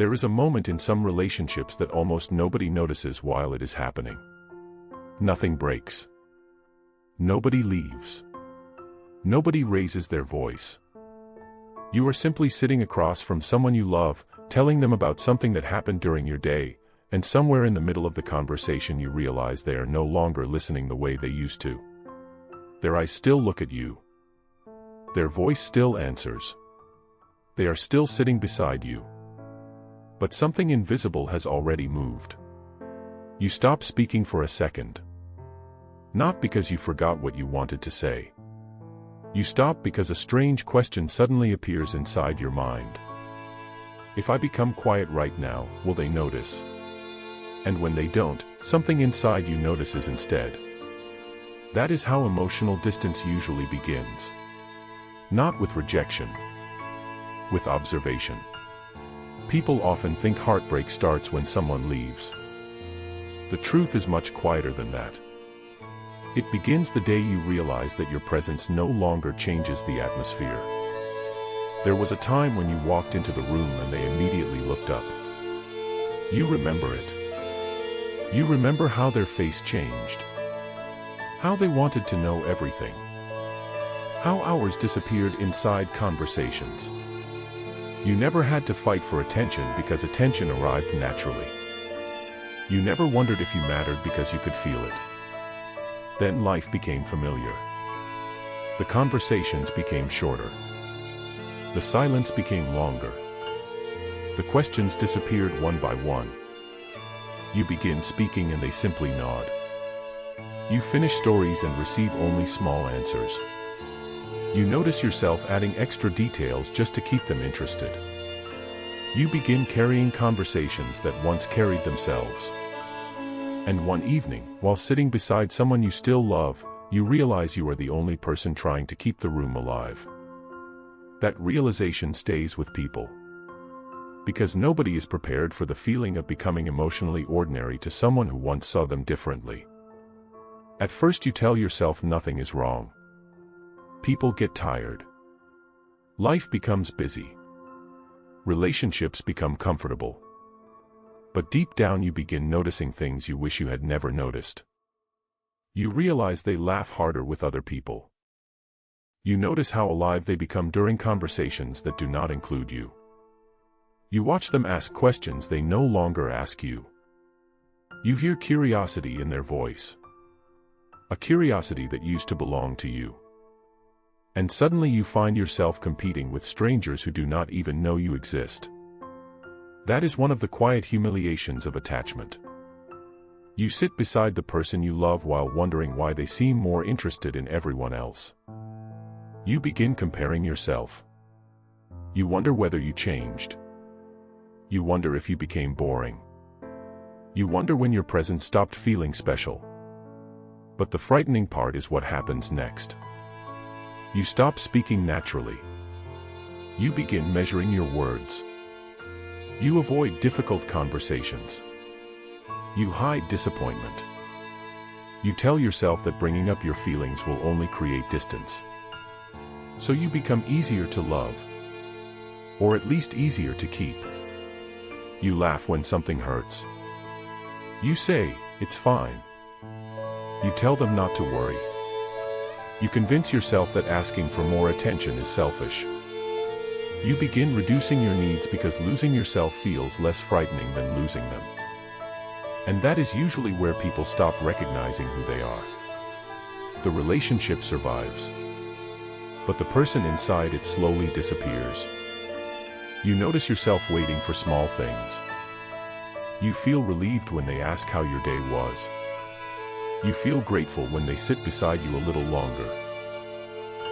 There is a moment in some relationships that almost nobody notices while it is happening. Nothing breaks. Nobody leaves. Nobody raises their voice. You are simply sitting across from someone you love, telling them about something that happened during your day, and somewhere in the middle of the conversation you realize they are no longer listening the way they used to. Their eyes still look at you. Their voice still answers. They are still sitting beside you. But something invisible has already moved. You stop speaking for a second. Not because you forgot what you wanted to say. You stop because a strange question suddenly appears inside your mind. If I become quiet right now, will they notice? And when they don't, something inside you notices instead. That is how emotional distance usually begins. Not with rejection. With observation. People often think heartbreak starts when someone leaves. The truth is much quieter than that. It begins the day you realize that your presence no longer changes the atmosphere. There was a time when you walked into the room and they immediately looked up. You remember it. You remember how their face changed. How they wanted to know everything. How hours disappeared inside conversations. You never had to fight for attention because attention arrived naturally. You never wondered if you mattered because you could feel it. Then life became familiar. The conversations became shorter. The silence became longer. The questions disappeared one by one. You begin speaking and they simply nod. You finish stories and receive only small answers. You notice yourself adding extra details just to keep them interested. You begin carrying conversations that once carried themselves. And one evening, while sitting beside someone you still love, you realize you are the only person trying to keep the room alive. That realization stays with people. Because nobody is prepared for the feeling of becoming emotionally ordinary to someone who once saw them differently. At first you tell yourself nothing is wrong. People get tired. Life becomes busy. Relationships become comfortable. But deep down you begin noticing things you wish you had never noticed. You realize they laugh harder with other people. You notice how alive they become during conversations that do not include you. You watch them ask questions they no longer ask you. You hear curiosity in their voice. A curiosity that used to belong to you. And suddenly you find yourself competing with strangers who do not even know you exist. That is one of the quiet humiliations of attachment. You sit beside the person you love while wondering why they seem more interested in everyone else. You begin comparing yourself. You wonder whether you changed. You wonder if you became boring. You wonder when your presence stopped feeling special. But the frightening part is what happens next. You stop speaking naturally. You begin measuring your words. You avoid difficult conversations. You hide disappointment. You tell yourself that bringing up your feelings will only create distance. So you become easier to love. Or at least easier to keep. You laugh when something hurts. You say, "It's fine." You tell them not to worry. You convince yourself that asking for more attention is selfish. You begin reducing your needs because losing yourself feels less frightening than losing them. And that is usually where people stop recognizing who they are. The relationship survives. But the person inside it slowly disappears. You notice yourself waiting for small things. You feel relieved when they ask how your day was. You feel grateful when they sit beside you a little longer.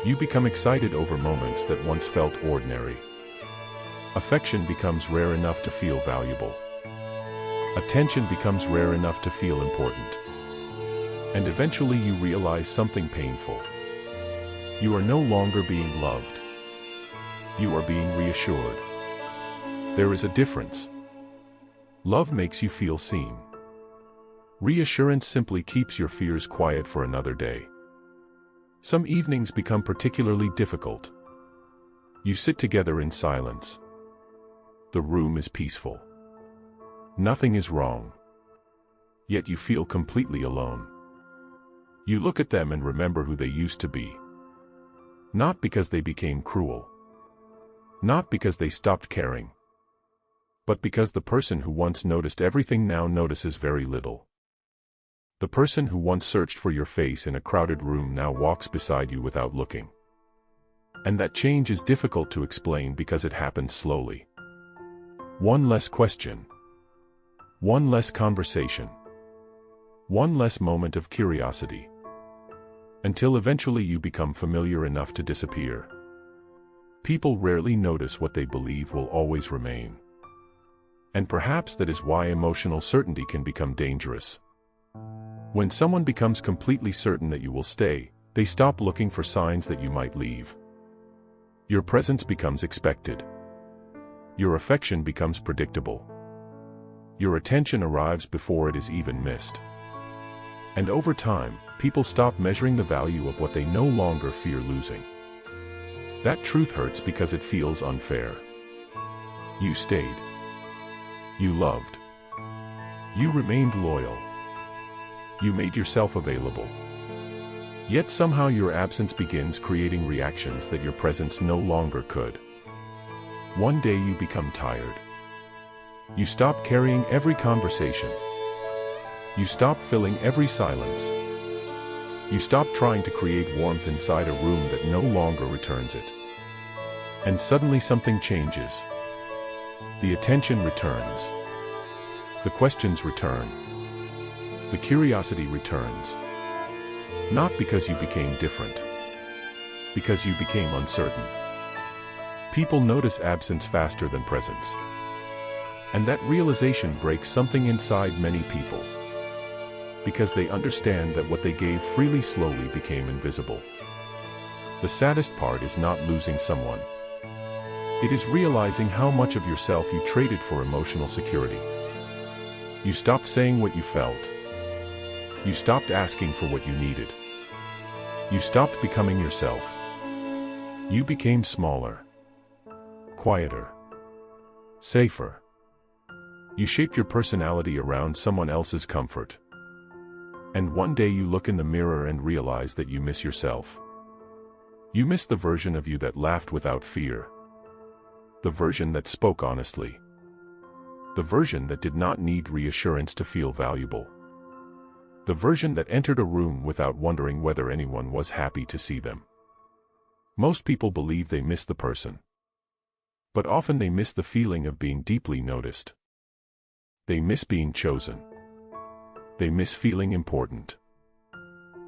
You become excited over moments that once felt ordinary. Affection becomes rare enough to feel valuable. Attention becomes rare enough to feel important. And eventually you realize something painful. You are no longer being loved. You are being reassured. There is a difference. Love makes you feel seen. Reassurance simply keeps your fears quiet for another day. Some evenings become particularly difficult. You sit together in silence. The room is peaceful. Nothing is wrong. Yet you feel completely alone. You look at them and remember who they used to be. Not because they became cruel. Not because they stopped caring. But because the person who once noticed everything now notices very little. The person who once searched for your face in a crowded room now walks beside you without looking. And that change is difficult to explain because it happens slowly. One less question. One less conversation. One less moment of curiosity. Until eventually you become familiar enough to disappear. People rarely notice what they believe will always remain. And perhaps that is why emotional certainty can become dangerous. When someone becomes completely certain that you will stay, they stop looking for signs that you might leave. Your presence becomes expected. Your affection becomes predictable. Your attention arrives before it is even missed. And over time, people stop measuring the value of what they no longer fear losing. That truth hurts because it feels unfair. You stayed. You loved. You remained loyal. You made yourself available. Yet somehow your absence begins creating reactions that your presence no longer could. One day you become tired. You stop carrying every conversation. You stop filling every silence. You stop trying to create warmth inside a room that no longer returns it. And suddenly something changes. The attention returns. The questions return. The curiosity returns. Not because you became different. Because you became uncertain. People notice absence faster than presence. And that realization breaks something inside many people. Because they understand that what they gave freely slowly became invisible. The saddest part is not losing someone. It is realizing how much of yourself you traded for emotional security. You stopped saying what you felt. You stopped asking for what you needed. You stopped becoming yourself. You became smaller. Quieter. Safer. You shaped your personality around someone else's comfort. And one day you look in the mirror and realize that you miss yourself. You miss the version of you that laughed without fear. The version that spoke honestly. The version that did not need reassurance to feel valuable. The version that entered a room without wondering whether anyone was happy to see them. Most people believe they miss the person. But often they miss the feeling of being deeply noticed. They miss being chosen. They miss feeling important.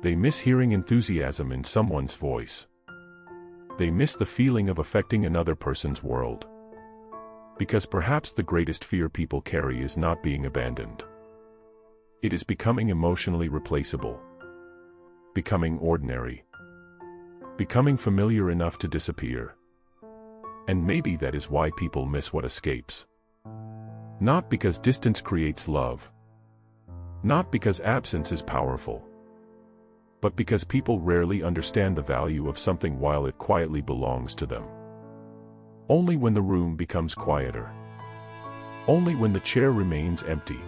They miss hearing enthusiasm in someone's voice. They miss the feeling of affecting another person's world. Because perhaps the greatest fear people carry is not being abandoned. It is becoming emotionally replaceable. Becoming ordinary. Becoming familiar enough to disappear. And maybe that is why people miss what escapes. Not because distance creates love. Not because absence is powerful. But because people rarely understand the value of something while it quietly belongs to them. Only when the room becomes quieter. Only when the chair remains empty.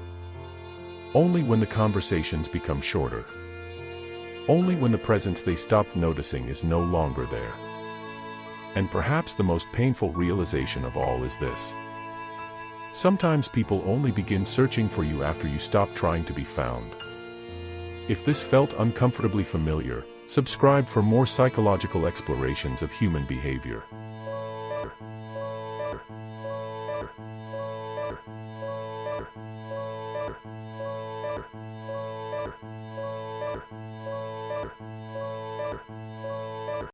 Only when the conversations become shorter. Only when the presence they stopped noticing is no longer there. And perhaps the most painful realization of all is this. Sometimes people only begin searching for you after you stop trying to be found. If this felt uncomfortably familiar, subscribe for more psychological explorations of human behavior.